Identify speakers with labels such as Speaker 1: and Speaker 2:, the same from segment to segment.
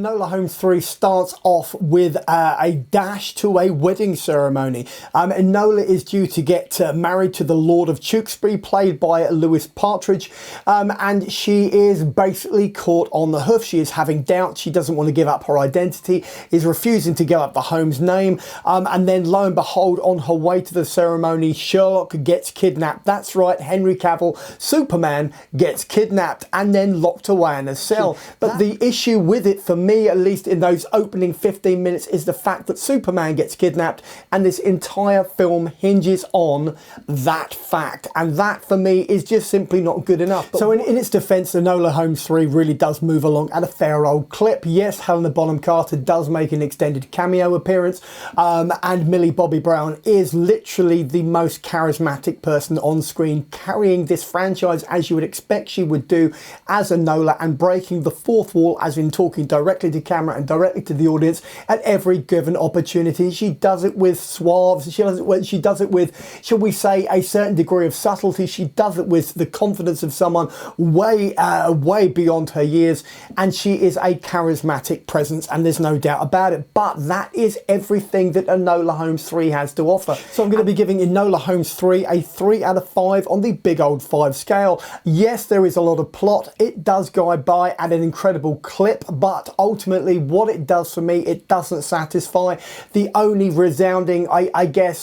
Speaker 1: Enola Holmes 3 starts off with a dash to a wedding ceremony. Enola is due to get married to the Lord of Tewkesbury, played by Lewis Partridge, and she is basically caught on the hoof. She is having doubts. She doesn't want to give up her identity, is refusing to give up the Holmes name, and then lo and behold, on her way to the ceremony, Sherlock gets kidnapped. That's right, Henry Cavill, Superman, gets kidnapped and then locked away in a cell. But the issue with it, for me at least, in those opening 15 minutes, is the fact that Superman gets kidnapped, and this entire film hinges on that fact, and that for me is just simply not good enough. So in its defense, Enola Holmes 3 really does move along at a fair old clip. Yes, Helena Bonham Carter does make an extended cameo appearance, and Millie Bobby Brown is literally the most charismatic person on screen, carrying this franchise as you would expect she would do as Enola, and breaking the fourth wall, as in talking directly to camera and directly to the audience at every given opportunity. She does it with suaves, she does it with, shall we say, a certain degree of subtlety. She does it with the confidence of someone way beyond her years, and she is a charismatic presence, and there's no doubt about it. But that is everything that Enola Holmes 3 has to offer. So I'm going to be giving Enola Holmes 3 a 3 out of 5 on the big old 5 scale. Yes, there is a lot of plot. It does go by at an incredible clip, but ultimately what it does for me, it doesn't satisfy. The only resounding, I guess,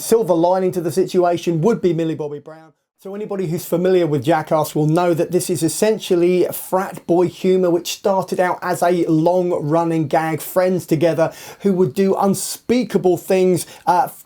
Speaker 1: silver lining to the situation would be Millie Bobby Brown. So anybody who's familiar with Jackass will know that this is essentially frat boy humour, which started out as a long-running gag, friends together who would do unspeakable things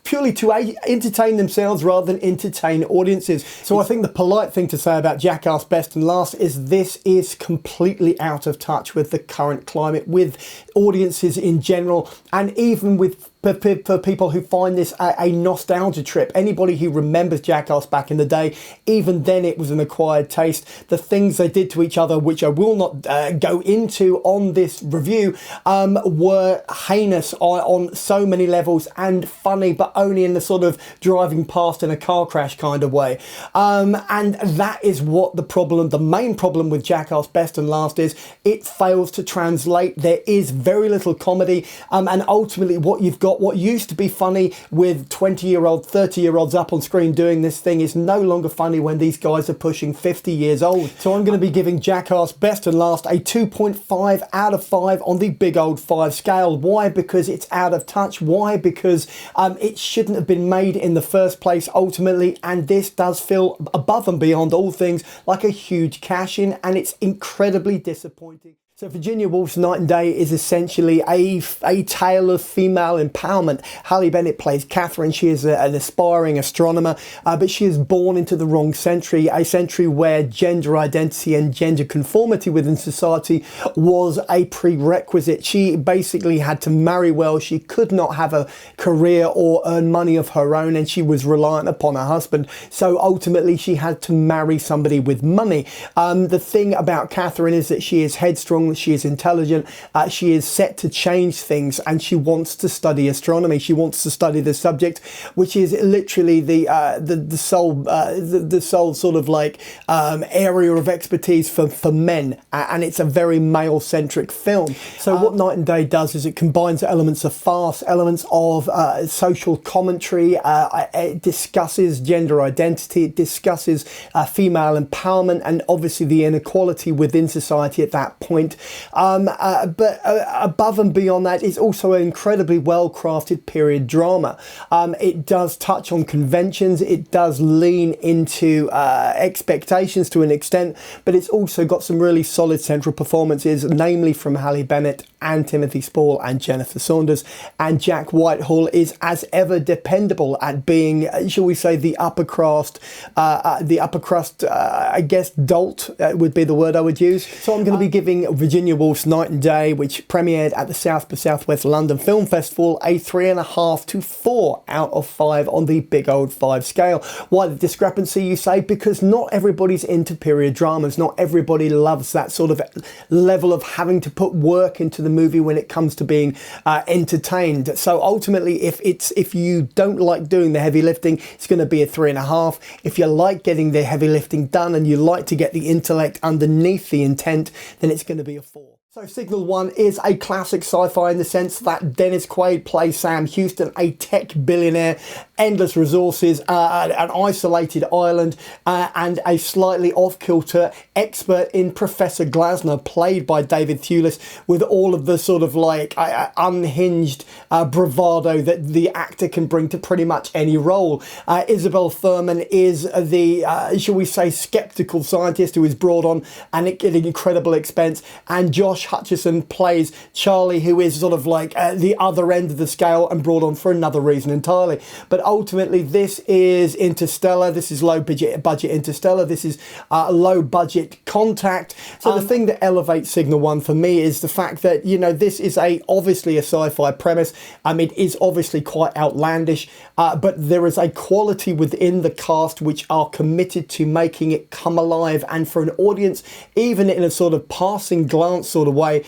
Speaker 1: purely to entertain themselves rather than entertain audiences. So I think the polite thing to say about Jackass Best and Last is this is completely out of touch with the current climate, with audiences in general, and even with for people who find this a nostalgia trip. Anybody who remembers Jackass back in the day, even then it was an acquired taste. The things they did to each other, which I will not go into on this review, were heinous on so many levels, and funny, but only in the sort of driving past in a car crash kind of way. And that is what the main problem with Jackass Best and Last is. It fails to translate. There is very little comedy, and ultimately what you've got, what used to be funny with 20-year-old, 30-year-olds up on screen doing this thing, is no longer funny when these guys are pushing 50 years old. So I'm going to be giving Jackass Best and Last a 2.5 out of 5 on the big old 5 scale. Why? Because it's out of touch. Why? Because it shouldn't have been made in the first place ultimately, and this does feel above and beyond all things like a huge cash-in, and it's incredibly disappointing. So Virginia Woolf's Night and Day is essentially a tale of female empowerment. Halle Bennett plays Catherine. She is an aspiring astronomer, but she is born into the wrong century, a century where gender identity and gender conformity within society was a prerequisite. She basically had to marry well. She could not have a career or earn money of her own, and she was reliant upon her husband. So ultimately she had to marry somebody with money. The thing about Catherine is that she is headstrong, she is intelligent, she is set to change things, and she wants to study astronomy. She wants to study the subject, which is literally the sole sort of like area of expertise for men, and it's a very male-centric film. So what Night and Day does is it combines elements of farce, elements of social commentary. It discusses gender identity, it discusses female empowerment, and obviously the inequality within society at that point. But above and beyond that, it's also an incredibly well-crafted period drama. It does touch on conventions, it does lean into expectations to an extent, but it's also got some really solid central performances, namely from Halle Bennett and Timothy Spall and Jennifer Saunders, and Jack Whitehall is as ever dependable at being, shall we say, the upper crust, I guess, dolt would be the word I would use. So I'm going to be giving Virginia Woolf's Night and Day, which premiered at the South by Southwest London Film Festival, a 3.5 to 4 out of 5 on the big old 5 scale. Why the discrepancy, you say? Because not everybody's into period dramas. Not everybody loves that sort of level of having to put work into the movie when it comes to being entertained. So ultimately, if you don't like doing the heavy lifting, it's going to be a 3.5. If you like getting the heavy lifting done and you like to get the intellect underneath the intent, then it's going to be a 4. So Signal 1 is a classic sci-fi in the sense that Dennis Quaid plays Sam Houston, a tech billionaire, endless resources, an isolated island, and a slightly off-kilter expert in Professor Glasner, played by David Thewlis, with all of the sort of like unhinged bravado that the actor can bring to pretty much any role. Isabel Thurman is the, shall we say, skeptical scientist who is brought on at an incredible expense, and Josh Hutcherson plays Charlie, who is sort of like the other end of the scale and brought on for another reason entirely. But ultimately, this is Interstellar. This is low budget Interstellar. This is low budget Contact. So the thing that elevates Signal 1 for me is the fact that, you know, this is obviously a sci-fi premise. It is obviously quite outlandish, but there is a quality within the cast which are committed to making it come alive, and for an audience, even in a sort of passing glance sort of way,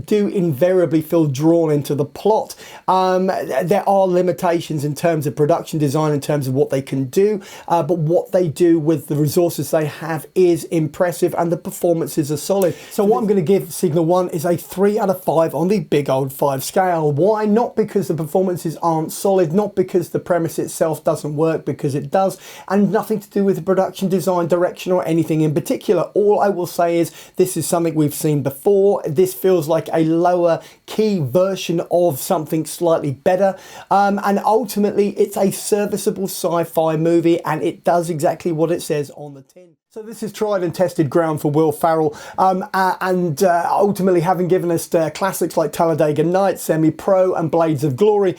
Speaker 1: do invariably feel drawn into the plot. There are limitations in terms of production design, in terms of what they can do, but what they do with the resources they have is impressive, and the performances are solid. So what I'm going to give Signal 1 is a 3 out of 5 on the big old 5 scale. Why? Not because the performances aren't solid, not because the premise itself doesn't work, because it does, and nothing to do with the production design, direction, or anything in particular. All I will say is this is something we've seen before. This feels like a lower key version of something slightly better, and ultimately it's a serviceable sci-fi movie, and it does exactly what it says on the tin. So this is tried and tested ground for Will Ferrell, and ultimately, having given us classics like Talladega Nights, Semi-Pro, and Blades of Glory,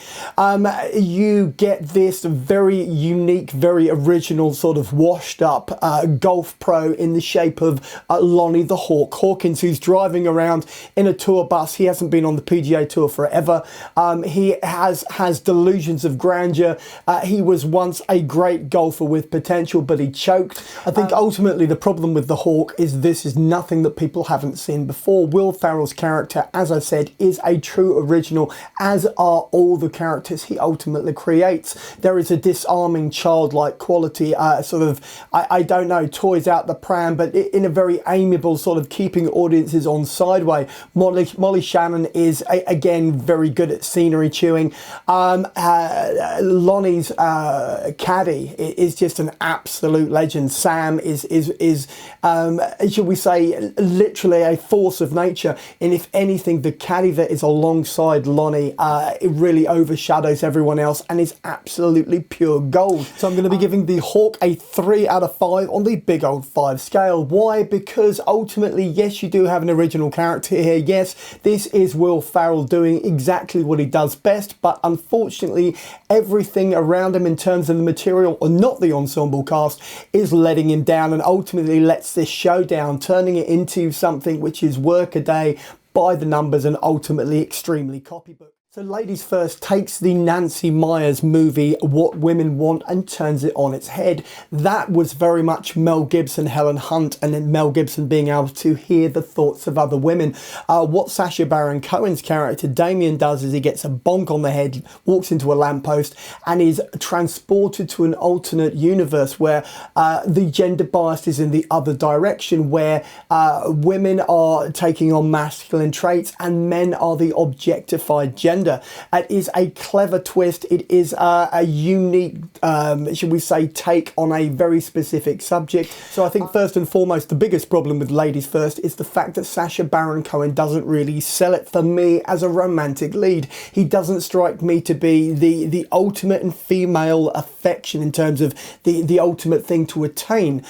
Speaker 1: you get this very unique, very original sort of washed up golf pro in the shape of Lonnie the Hawk Hawkins, who's driving around in a tour bus. He hasn't been on the PGA Tour forever. He has delusions of grandeur. He was once a great golfer with potential, but he choked. I think ultimately the problem with the Hawk is this is nothing that people haven't seen before. Will Ferrell's character, as I said, is a true original, as are all the characters he ultimately creates. There is a disarming childlike quality, sort of, I don't know, toys out the pram, but in a very amiable sort of keeping audiences on sideway. Molly Shannon is, again, very good at scenery chewing. Lonnie's caddy is just an absolute legend. Sam is shall we say, literally a force of nature, and if anything, the caddy that is alongside Lonnie it really overshadows everyone else and is absolutely pure gold. So I'm going to be giving the Hawk a 3 out of 5 on the big old 5 scale. Why? Because ultimately, yes, you do have an original character here. Yes, this is Will Ferrell doing exactly what he does best, but unfortunately everything around him in terms of the material, or not the ensemble cast, is letting him down, and ultimately lets this show down, turning it into something which is work a day, by the numbers, and ultimately extremely copybook. So Ladies First takes the Nancy Meyers movie What Women Want and turns it on its head. That was very much Mel Gibson, Helen Hunt, and then Mel Gibson being able to hear the thoughts of other women. What Sacha Baron Cohen's character Damien does is he gets a bonk on the head, walks into a lamppost, and is transported to an alternate universe where the gender bias is in the other direction, where women are taking on masculine traits and men are the objectified gender. It is a clever twist. It is a unique, should we say, take on a very specific subject. So I think first and foremost, the biggest problem with Ladies First is the fact that Sacha Baron Cohen doesn't really sell it for me as a romantic lead. He doesn't strike me to be the ultimate in female affection in terms of the ultimate thing to attain.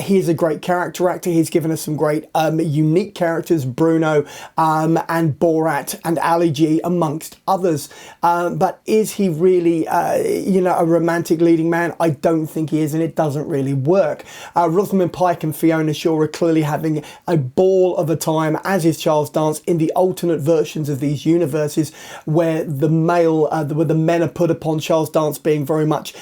Speaker 1: He is a great character actor. He's given us some great unique characters, Bruno and Borat and Ali G, amongst others, but is he really a romantic leading man? I don't think he is, and it doesn't really work. Rosamund Pike and Fiona Shaw are clearly having a ball of a time, as is Charles Dance, in the alternate versions of these universes where the men are put upon, Charles Dance being very much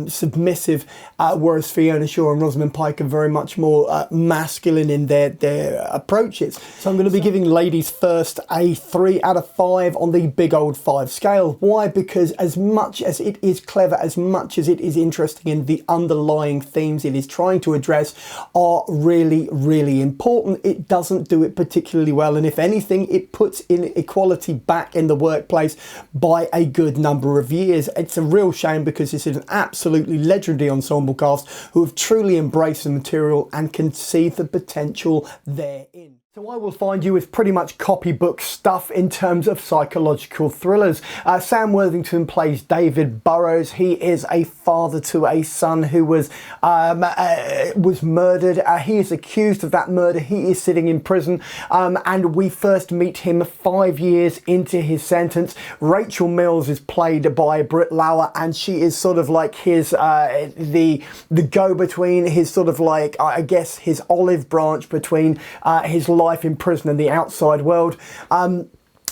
Speaker 1: submissive, whereas Fiona Shaw and Rosamund Pike are very much more masculine in their approaches. So I'm going to be giving Ladies First a 3 out of 5 on on the big old 5 scale. Why? Because as much as it is clever, as much as it is interesting, in the underlying themes it is trying to address are really, really important, it doesn't do it particularly well. And if anything, it puts inequality back in the workplace by a good number of years. It's a real shame, because this is an absolutely legendary ensemble cast who have truly embraced the material and can see the potential therein. So I will find you with pretty much copybook stuff in terms of psychological thrillers. Sam Worthington plays David Burrows. He is a father to a son who was murdered. He is accused of that murder. He is sitting in prison, and we first meet him 5 years into his sentence. Rachel Mills is played by Britt Lauer, and she is sort of like his the go-between, his sort of like, I guess, his olive branch between his life in prison and the outside world.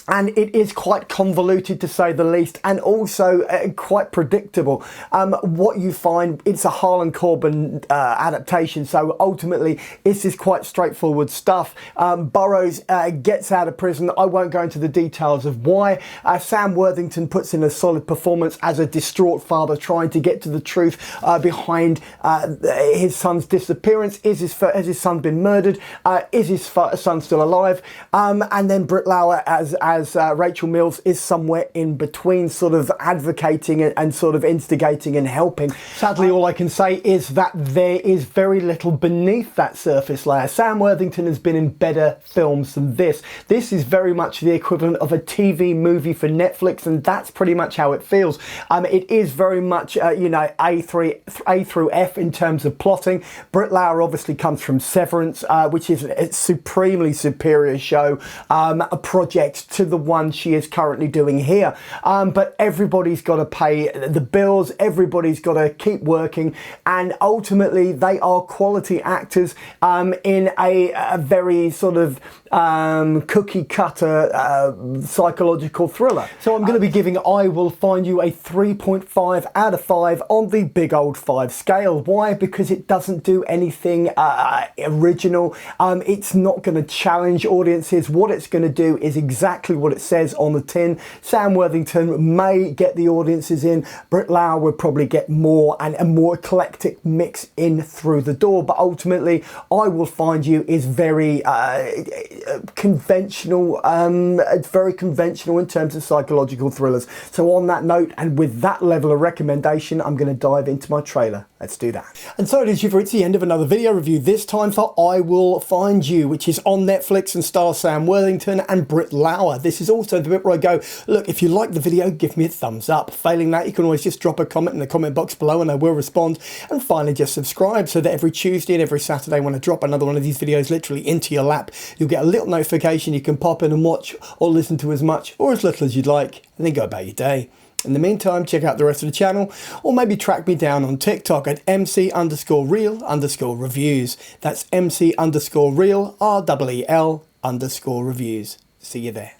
Speaker 1: And it is quite convoluted, to say the least, and also quite predictable. What you find, it's a Harlan Coben adaptation, so ultimately this is quite straightforward stuff. Burrows gets out of prison. I won't go into the details of why. Sam Worthington puts in a solid performance as a distraught father trying to get to the truth behind his son's disappearance. Has his son been murdered? Is his son still alive? And then Britt Lauer as Rachel Mills is somewhere in between, sort of advocating and sort of instigating and helping. Sadly, all I can say is that there is very little beneath that surface layer. Sam Worthington has been in better films than this. This is very much the equivalent of a TV movie for Netflix, and that's pretty much how it feels. It is very much, you know, A through F in terms of plotting. Britt Lauer obviously comes from Severance, which is a supremely superior show, a project to the one she is currently doing here. But everybody's got to pay the bills, everybody's got to keep working, and ultimately they are quality actors in a very sort of cookie cutter psychological thriller. So I'm going to be giving I Will Find You a 3.5 out of 5 on the big old 5 scale. Why? Because it doesn't do anything original. It's not going to challenge audiences. What it's going to do is exactly what it says on the tin. Sam Worthington may get the audiences in. Britt Lauer would probably get more, and a more eclectic mix in through the door. But ultimately, I Will Find You is very conventional. It's very conventional in terms of psychological thrillers. So on that note, and with that level of recommendation, I'm going to dive into my trailer. Let's do that. And so it is, you've reached the end of another video review, this time for I Will Find You, which is on Netflix and stars Sam Worthington and Britt Lauer. This is also the bit where I go, look, if you like the video, give me a thumbs up. Failing that, you can always just drop a comment in the comment box below and I will respond. And finally, just subscribe so that every Tuesday and every Saturday when I drop another one of these videos literally into your lap, you'll get a little notification. You can pop in and watch or listen to as much or as little as you'd like, and then go about your day. In the meantime, check out the rest of the channel, or maybe track me down on TikTok at MC_Reel_Reviews. That's MC_Reel, REEL_Reviews. See you there.